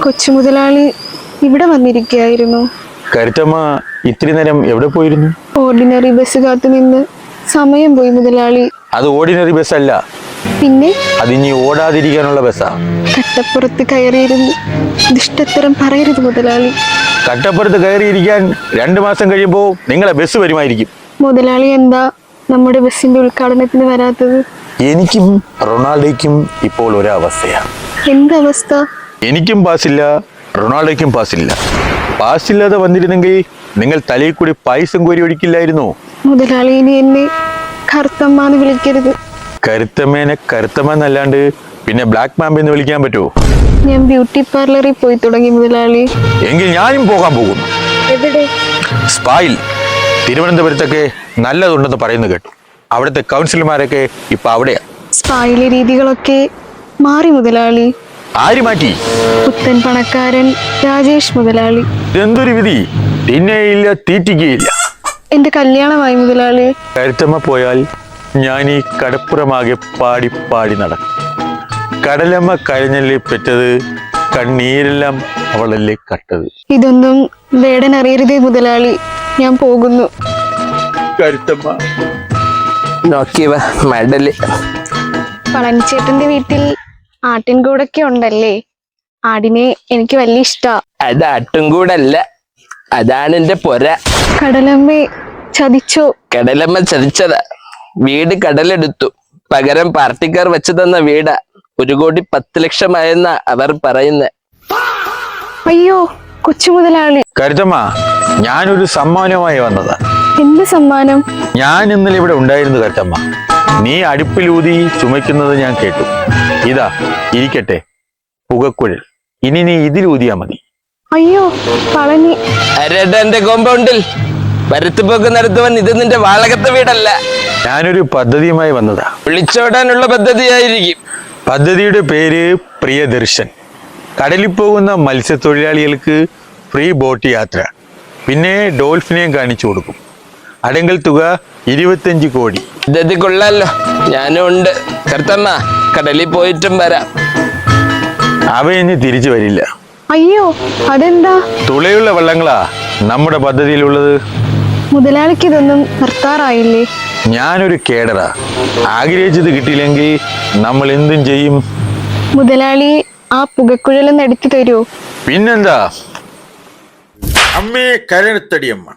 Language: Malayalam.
കൊച്ചു മുതലാളി ഇവിടെ വന്നിരിക്കുകയായിരുന്നു. കരുത്തമ്മ ഇത്തിരി നേരം എവിടെ പോയിരുന്നു? ഓർഡിനറി ബസ് കാത്തു നിന്ന് സമയം പോയി മുതലാളി. അത് ഓർഡിനറി ബസ് അല്ല, പിന്നെ അതിനി ഓടാതിരിക്കാനുള്ള ബസ്സാ. കട്ടപ്പുറത്ത് കയറിയിരുന്നു. ദുഷ്ടത്തരം പറയരുത് മുതലാളി. കട്ടപ്പുറത്ത് കയറിയിരിക്കാൻ 2 മാസം കഴിയുമ്പോൾ നിങ്ങളെ ബസ് വരുമായിരിക്കും. മുതലാളി എന്താ നമ്മുടെ ബസ്സിന്റെ ഉദ്ഘാടനത്തിന് വരാത്തത്? എനിക്കും റൊണാൾഡോയ്ക്കും ഇപ്പോൾ ഒരവസ്ഥയാണ്. എന്തവസ്ഥ? എനിക്കും പാസില്ല, റൊണാൾഡോയ്ക്കും പാസില്ല. പാസില്ലാതെ വന്നിരുന്നെങ്കിൽ നിങ്ങൾ തലയിൽ കൂടി പായസം കോരി ഒഴിക്കില്ലായിരുന്നു. മുതലാളി ഇനി എന്നെ കറുത്തമ്മന്ന് വിളിക്കരുത്. കരുത്തമ്മേനെ കരുത്തമ്മ എന്നല്ലാണ്ട് പിന്നെ ബ്ലാക്ക് മാമ്പ് എന്ന് വിളിക്കാൻ പറ്റുമോ? ഞാൻ ബ്യൂട്ടി പാർലറിൽ പോയി തുടങ്ങി മുതലാളി. എങ്കിൽ ഞാനും പോകാൻ പോകുന്നു. എവിടെ? സ്പായിൽ. തിരുവനന്തപുരത്തൊക്കെ നല്ലതുണ്ടെന്ന് പറയുന്നു കേട്ടു. അവിടുത്തെ കൗൺസിലർമാരൊക്കെ ഇപ്പൊ അവിടെയാ. സ്പായിലെ രീതികളൊക്കെ മാറി മുതലാളി. ആര് മാറ്റി? പുത്തൻ പണക്കാരൻ രാജേഷ് മുതലാളി. എന്തൊരു വിധി! തിന്നയില്ല, തീറ്റിക്കുകയില്ല. എന്റെ കല്യാണമായി മുതലാളി. കരുത്തമ്മ പോയാൽ ഞാൻ ഈ കടപ്പുറമാകെ പാടി പാടി നടക്കും. കടലമ്മ കരഞ്ഞല്ലേ പെറ്റത്, കണ്ണീരെല്ലാം അവളല്ലേ കട്ടത്. ഇതൊന്നും വേടൻ അറിയരുതേ മുതലാളി. ഞാൻ പോകുന്നു. കരുത്തമ്മ നോക്കിവ മെഡല്. പളനിച്ചേട്ടന്റെ വീട്ടിൽ ആട്ടിൻകൂടൊക്കെ ഉണ്ടല്ലേ? ആടിനെ എനിക്ക് വലിയ ഇഷ്ടാ. അത് ആട്ടുംകൂടല്ല, അതാണ് എന്റെ പൊര. കടലമ്മേ ചതിച്ചോ? കടലമ്മ ചതിച്ചതാ. വീട് കടലെടുത്തു. പകരം പാർട്ടിക്കാർ വെച്ചു തന്ന വീടാ. 1,10,00,000 അവർ പറയുന്നത്. അയ്യോ കൊച്ചു മുതലാളി. കരുത്തമ്മ, ഞാനൊരു സമ്മാനമായി വന്നതാ. എന്ത് സമ്മാനം? ഞാൻ ഇന്നലെ ഇവിടെ ഉണ്ടായിരുന്നു കരുത്തമ്മ. നീ അടുപ്പിലൂതി ചുമയ്ക്കുന്നത് ഞാൻ കേട്ടു. ഇതാ ഇരിക്കട്ടെ, പുകക്കുഴൽ. ഇനി നീ ഇതിലൂതിയാ മതി. അയ്യോ പളനി. അരടന്റെ കോമ്പൗണ്ടിൽ പരുത്തുപോക്ക് നടത്തുവാൻ ഇത് നിന്റെ വാളകത്തെ വീടല്ല. ഞാനൊരു പദ്ധതിയുമായി വന്നതാ. വിളിച്ചോടാനുള്ള പദ്ധതിയായിരിക്കും. പദ്ധതിയുടെ പേര് പ്രിയദർശൻ. കടലിൽ പോകുന്ന മത്സ്യത്തൊഴിലാളികൾക്ക് ഫ്രീ ബോട്ട് യാത്ര, പിന്നെ ഡോൾഫിനെയും കാണിച്ചു കൊടുക്കും. അടങ്കൽ തുക 25 കോടി. പദ്ധതി കൊള്ളാലോ, ഞാനും ഉണ്ട്. കർത്തമ്മ, കടലിൽ പോയിട്ടും വരാം. അവ ഇനി തിരിച്ചു വരില്ല. അയ്യോ അതെന്താ? തുളയുള്ള വള്ളങ്ങളാ നമ്മുടെ പദ്ധതിയിലുള്ളത്. മുതലാളിക്ക് ഇതൊന്നും നിർത്താറായില്ലേ? ഞാനൊരു കേഡറാ. ആഗ്രഹിച്ചത് കിട്ടിയില്ലെങ്കിൽ നമ്മൾ എന്തും ചെയ്യും. മുതലാളി ആ പുകക്കുഴലൊന്ന് എടുത്തു തരുമോ? പിന്നെന്താ. അമ്മേ കരണത്തടിയമ്മ.